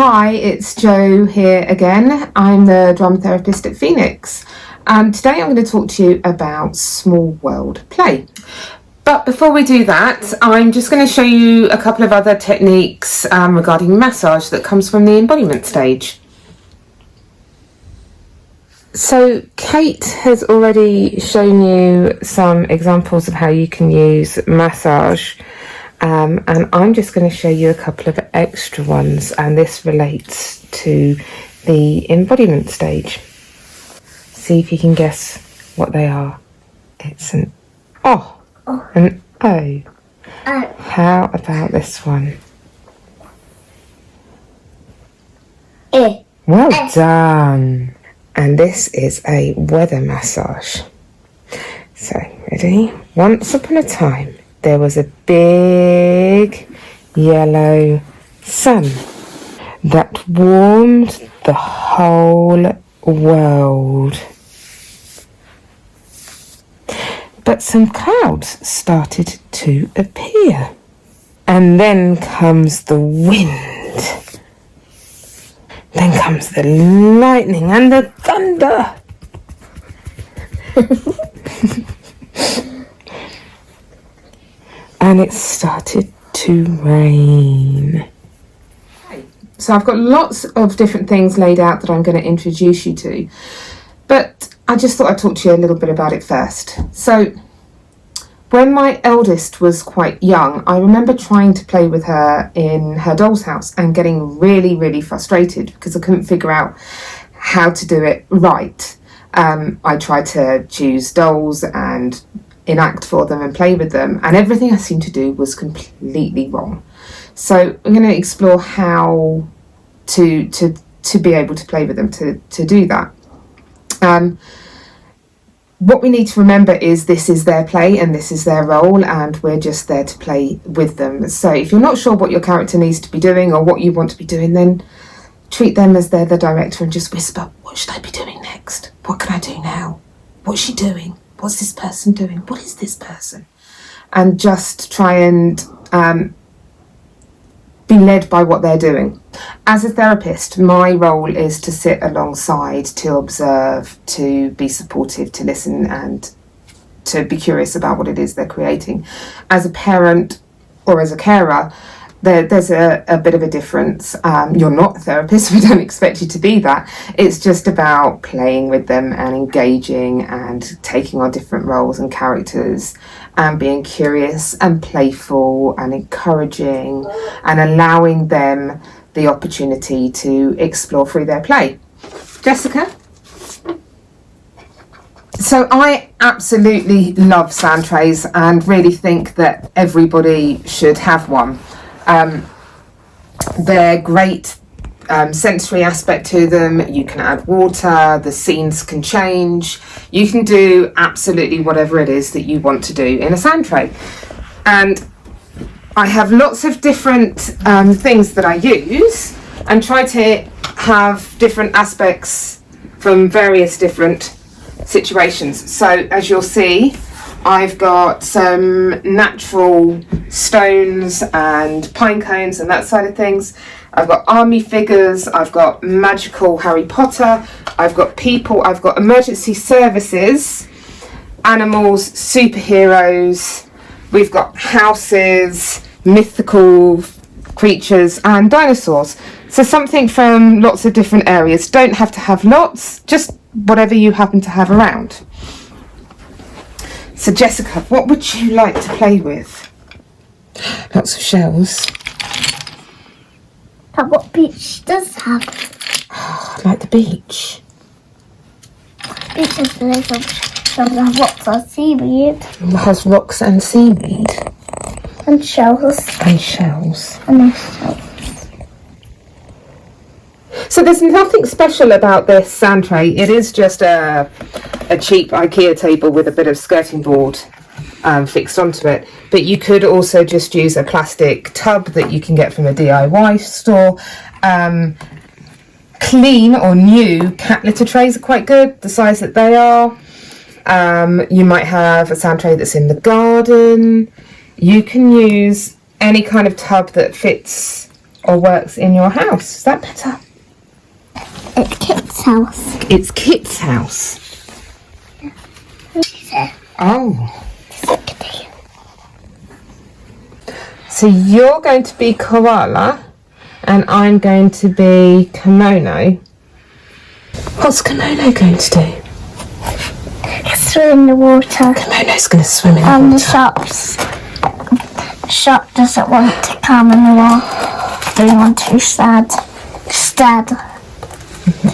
Hi, it's Jo here again. I'm the drama therapist at Phoenix, and today I'm going to talk to you about small world play. But before we do that, I'm just going to show you a couple of other techniques regarding massage that comes from the embodiment stage. So Kate has already shown you some examples of how you can use massage. And I'm just going to show you a couple of extra ones, and this relates to the embodiment stage. See if you can guess what they are. It's an O, an O. How about this one? Well done. And this is a weather massage. So, ready? Once upon a time, there was a big yellow sun that warmed the whole world. But some clouds started to appear. And then comes the wind. Then comes the lightning and the thunder. And it started to rain. So I've got lots of different things laid out that I'm going to introduce you to, but I just thought I'd talk to you a little bit about it first. So when my eldest was quite young, I remember trying to play with her in her doll's house and getting really frustrated because I couldn't figure out how to do it right. I tried to choose dolls and enact for them and play with them, and everything I seemed to do was completely wrong. So I'm going to explore how to be able to play with them to do that. What we need to remember is this is their play and this is their role, and we're just there to play with them. So if you're not sure what your character needs to be doing or what you want to be doing, then treat them as they're the director and just whisper, what should I be doing next? What can I do now? What's she doing? What's this person doing? What is this person? And just try and be led by what they're doing. As a therapist, my role is to sit alongside, to observe, to be supportive, to listen, and to be curious about what it is they're creating. As a parent or as a carer, there's a bit of a difference. You're not a therapist, we don't expect you to be that. It's just about playing with them and engaging and taking on different roles and characters and being curious and playful and encouraging and allowing them the opportunity to explore through their play. Jessica? So I absolutely love sand trays and really think that everybody should have one. They're great sensory aspect to them. You can add water, the scenes can change, you can do absolutely whatever it is that you want to do in a sand tray. And I have lots of different things that I use and try to have different aspects from various different situations. So as you'll see, I've got some natural stones and pine cones and that side of things. I've got army figures, I've got magical Harry Potter, I've got people, I've got emergency services, animals, superheroes, we've got houses, mythical creatures and dinosaurs. So something from lots of different areas. Don't have to have lots, just whatever you happen to have around. So Jessica, what would you like to play with? Lots of shells. But what beach does have? Like the beach. Beach has loads of shells and rocks and seaweed. It has rocks and seaweed. And shells. And shells. And there's shells. So there's nothing special about this sand tray. It is just a cheap IKEA table with a bit of skirting board fixed onto it. But you could also just use a plastic tub that you can get from a DIY store. Clean or new cat litter trays are quite good, the size that they are. You might have a sand tray that's in the garden. You can use any kind of tub that fits or works in your house. Is that better? It's Kit's house. It's Kit's house. Oh. So you're going to be koala and I'm going to be kimono. What's kimono going to do? Swim in the water. Kimono's going to swim in the And water. the shark doesn't want to come in the water. They want to be sad. Sad.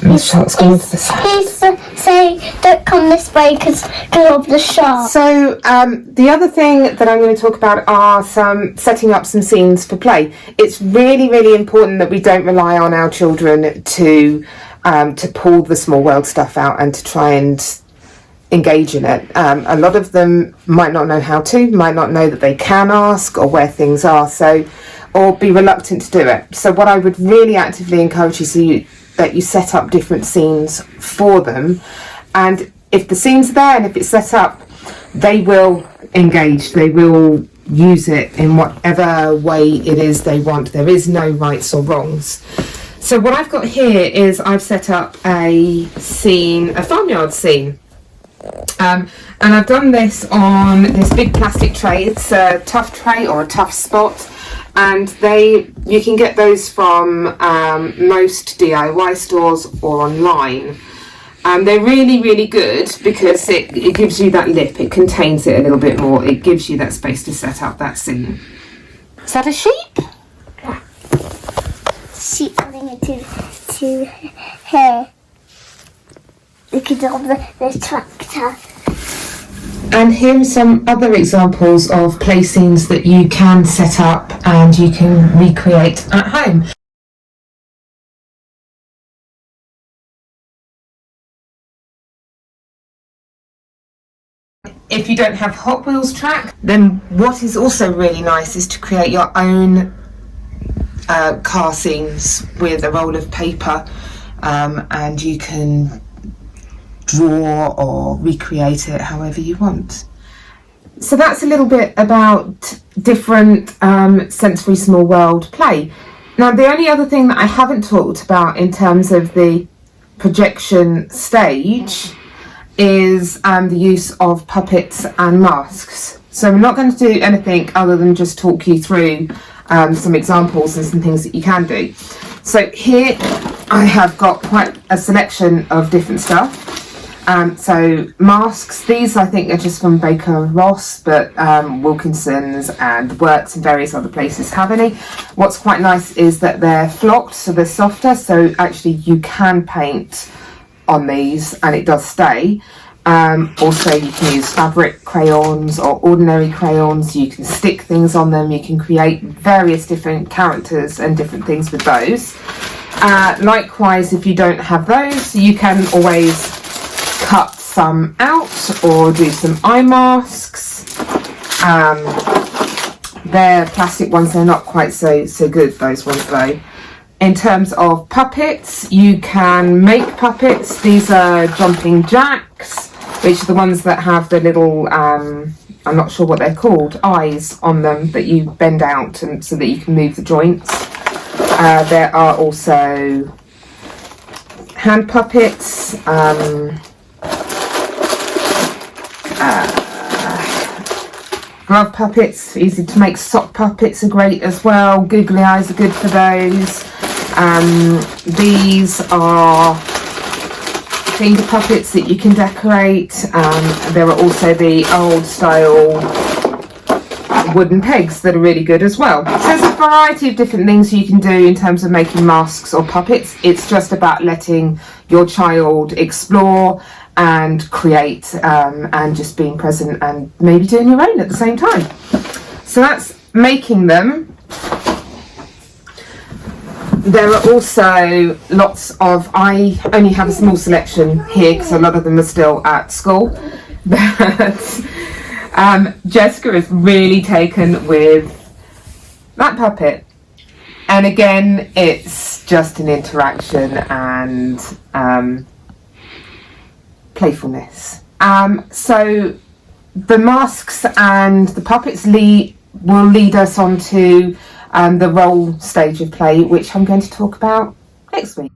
The shark's going to the side. He's saying, don't come this way because of the shark. So the other thing that I'm going to talk about are setting up some scenes for play. It's really, really important that we don't rely on our children to pull the small world stuff out and to try and engage in it. A lot of them might not know how to, might not know that they can ask or where things are, or be reluctant to do it. So what I would really actively encourage is that you set up different scenes for them, and if the scenes are there and if it's set up, they will engage, they will use it in whatever way it is they want. There is no rights or wrongs. So what I've got here is I've set up a scene, a farmyard scene. And I've done this on this big plastic tray. It's a tough tray or a tough spot, and you can get those from most DIY stores or online. They're really, really good because it gives you that lip, it contains it a little bit more, it gives you that space to set up that scene. Is that a sheep? Sheep running into here. Because of the tractor. And here are some other examples of play scenes that you can set up and you can recreate at home. If you don't have Hot Wheels track, then what is also really nice is to create your own car scenes with a roll of paper, and you can draw or recreate it however you want. So that's a little bit about different sensory small world play. Now the only other thing that I haven't talked about in terms of the projection stage is the use of puppets and masks. So I'm not going to do anything other than just talk you through some examples and some things that you can do. So here I have got quite a selection of different stuff. So masks, these I think are just from Baker Ross, but Wilkinson's and Works and various other places have any. What's quite nice is that they're flocked, so they're softer, so actually you can paint on these and it does stay. Also you can use fabric crayons or ordinary crayons, you can stick things on them, you can create various different characters and different things with those. Likewise, if you don't have those, you can always cut some out or do some eye masks. They're plastic ones, they're not quite so good, those ones though. In terms of puppets, you can make puppets. These are jumping jacks, which are the ones that have the little, I'm not sure what they're called, eyes on them that you bend out and so that you can move the joints. There are also hand puppets, glove puppets, easy to make. Sock puppets are great as well. Googly eyes are good for those. These are finger puppets that you can decorate. There are also the old style wooden pegs that are really good as well. So there's a variety of different things you can do in terms of making masks or puppets. It's just about letting your child explore and create, and just being present and maybe doing your own at the same time. So that's making them. There are also lots of, I only have a small selection here because a lot of them are still at school, but Jessica is really taken with that puppet. And again, it's just an interaction and playfulness. So the masks and the puppets will lead us on to the role stage of play, which I'm going to talk about next week.